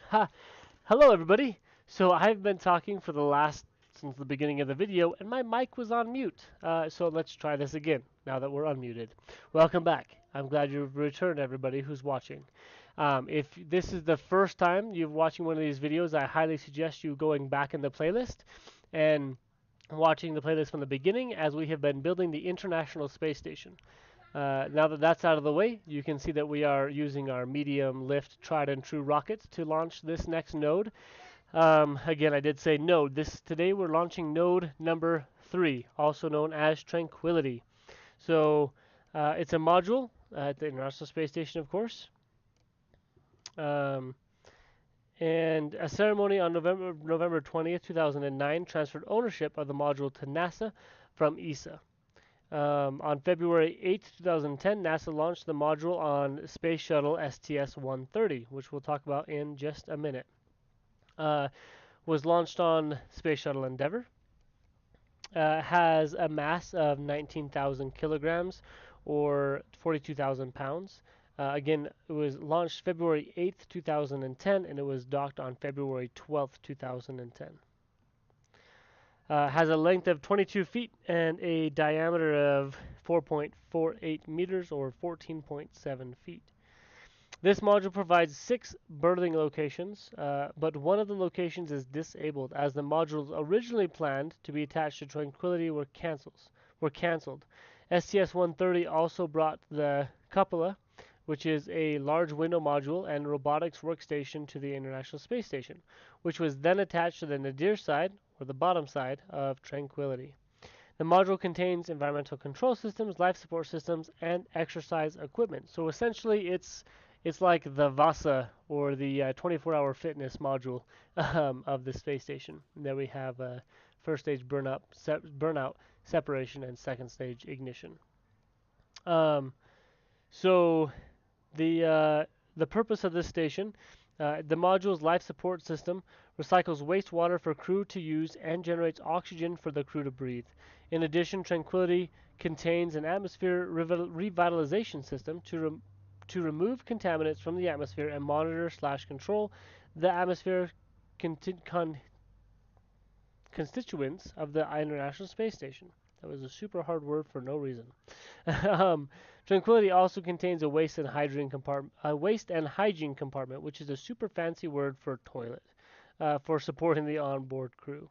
Ha! Hello everybody! So I've been talking for since the beginning of the video and my mic was on mute. So let's try this again now that we're unmuted. Welcome back. I'm glad you've returned everybody who's watching. If this is the first time you're watching one of these videos, I highly suggest you going back in the playlist and watching the playlist from the beginning as we have been building the International Space Station. Now that that's out of the way, you can see that we are using our medium lift tried and true rockets to launch this next node. Again, I did say node. Today we're launching node number 3, also known as Tranquility. So it's a module at the International Space Station, of course. Um, and a ceremony on November 20th, 2009 transferred ownership of the module to NASA from ESA. On February 8, 2010, NASA launched the module on Space Shuttle STS-130, which we'll talk about in just a minute. Was launched on Space Shuttle Endeavour. Has a mass of 19,000 kilograms or 42,000 pounds. Again, it was launched February 8th, 2010, and it was docked on February 12th, 2010. Has a length of 22 feet and a diameter of 4.48 meters or 14.7 feet. This module provides 6 berthing locations, but one of the locations is disabled as the modules originally planned to be attached to Tranquility were canceled. STS-130 also brought the cupola, which is a large window module and robotics workstation to the International Space Station, which was then attached to the nadir side, or the bottom side, of Tranquility. The module contains environmental control systems, life support systems, and exercise equipment. So essentially, it's like the VASA, or the 24-hour fitness module of the space station. And there we have first stage burnout, separation, and second stage ignition. So the purpose of this station, the module's life support system recycles wastewater for crew to use and generates oxygen for the crew to breathe. In addition, Tranquility contains an atmosphere revitalization system to remove contaminants from the atmosphere and monitor/control the atmosphere constituents of the International Space Station. That was a super hard word for no reason. Tranquility also contains a waste and hygiene compartment, which is a super fancy word for toilet, for supporting the onboard crew.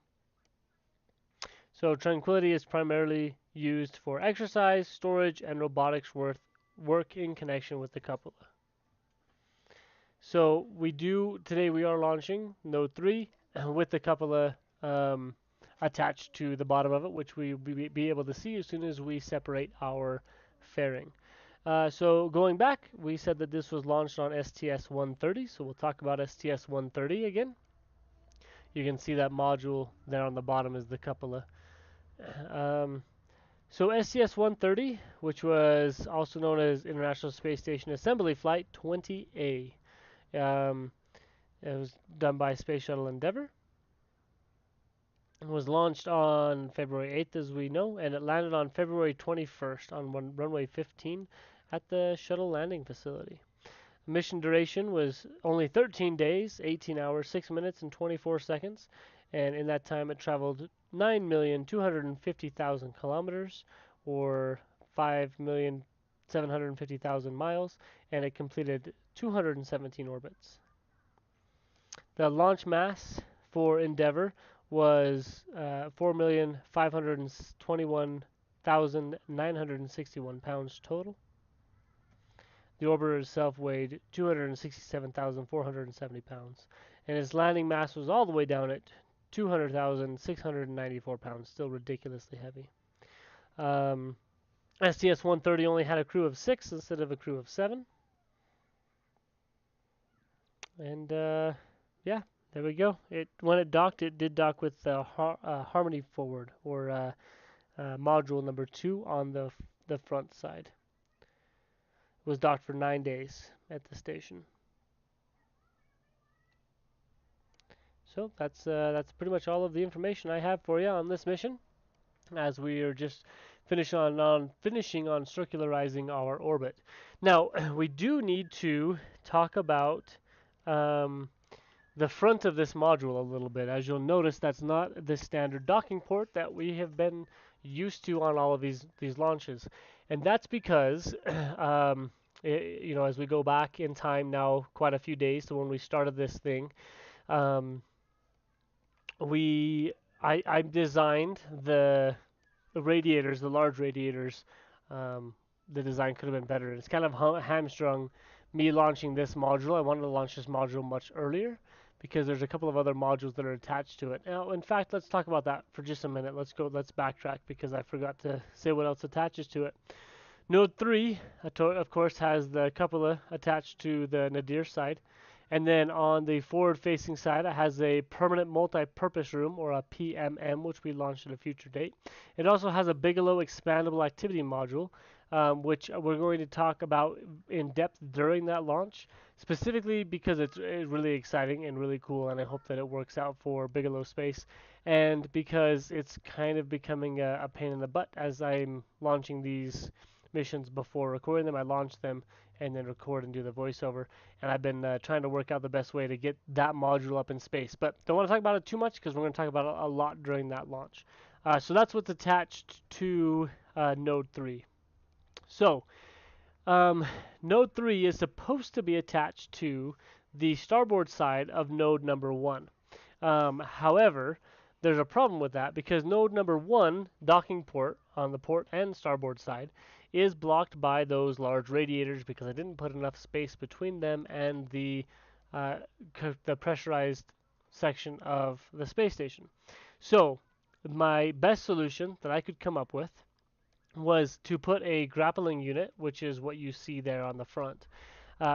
So Tranquility is primarily used for exercise, storage, and robotics work in connection with the cupola. So today we are launching Node 3 with the cupola attached to the bottom of it, which we will be able to see as soon as we separate our fairing. So going back, we said that this was launched on STS-130, so we'll talk about STS-130 again. You can see that module there on the bottom is the cupola. So STS-130, which was also known as International Space Station Assembly Flight 20A, it was done by Space Shuttle Endeavour. It was launched on February 8th, as we know, and it landed on February 21st on runway 15 at the shuttle landing facility. Mission duration was only 13 days, 18 hours, 6 minutes, and 24 seconds, and in that time it traveled 9,250,000 kilometers, or 5,750,000 miles, and it completed 217 orbits. The launch mass for Endeavour was 4,521,961 pounds total. The orbiter itself weighed 267,470 pounds, and its landing mass was all the way down at 200,694 pounds, still ridiculously heavy. STS-130 only had a crew of 6 instead of a crew of 7. And yeah, there we go. When it docked, it did dock with Harmony Forward, or module number 2 on the front side. It was docked for 9 days at the station. So that's pretty much all of the information I have for you on this mission, as we are just finishing on circularizing our orbit. Now we do need to talk about the front of this module a little bit. As you'll notice, that's not the standard docking port that we have been used to on all of these launches, and that's because as we go back in time now, quite a few days to when we started this thing, um, I designed the radiators, the large radiators. Um, the design could have been better. It's kind of hamstrung me launching this module. I wanted to launch this module much earlier because there's a couple of other modules that are attached to it. Now, in fact, let's talk about that for just a minute. Let's backtrack because I forgot to say what else attaches to it. Node 3, of course, has the cupola attached to the nadir side. And then on the forward-facing side, it has a permanent multi-purpose room, or a PMM, which we launched at a future date. It also has a Bigelow expandable activity module, which we're going to talk about in depth during that launch, specifically because it's really exciting and really cool, and I hope that it works out for Bigelow Space, and because it's kind of becoming a pain in the butt as I'm launching these missions before recording them. I launch them and then record and do the voiceover. And I've been trying to work out the best way to get that module up in space. But don't want to talk about it too much because we're going to talk about it a lot during that launch. So that's what's attached to Node 3. So Node 3 is supposed to be attached to the starboard side of node number 1. However, there's a problem with that because node number 1, docking port on the port and starboard side, is blocked by those large radiators because I didn't put enough space between them and the pressurized section of the space station. So my best solution that I could come up with was to put a grappling unit, which is what you see there on the front.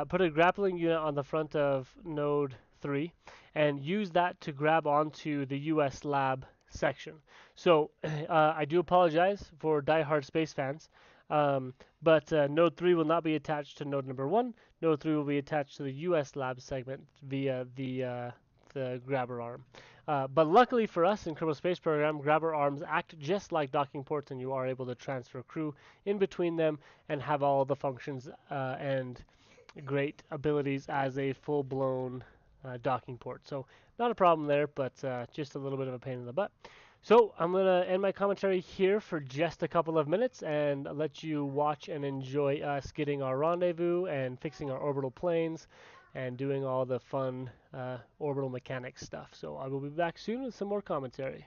Put a grappling unit on the front of node 3 and use that to grab onto the US lab section. So I do apologize for diehard space fans. But node 3 will not be attached to node number 1. Node 3 will be attached to the US lab segment via the grabber arm. But luckily for us in Kerbal Space Program, grabber arms act just like docking ports, and you are able to transfer crew in between them and have all the functions and great abilities as a full-blown docking port. So not a problem there, but just a little bit of a pain in the butt. So I'm going to end my commentary here for just a couple of minutes and let you watch and enjoy us getting our rendezvous and fixing our orbital planes and doing all the fun orbital mechanics stuff. So I will be back soon with some more commentary.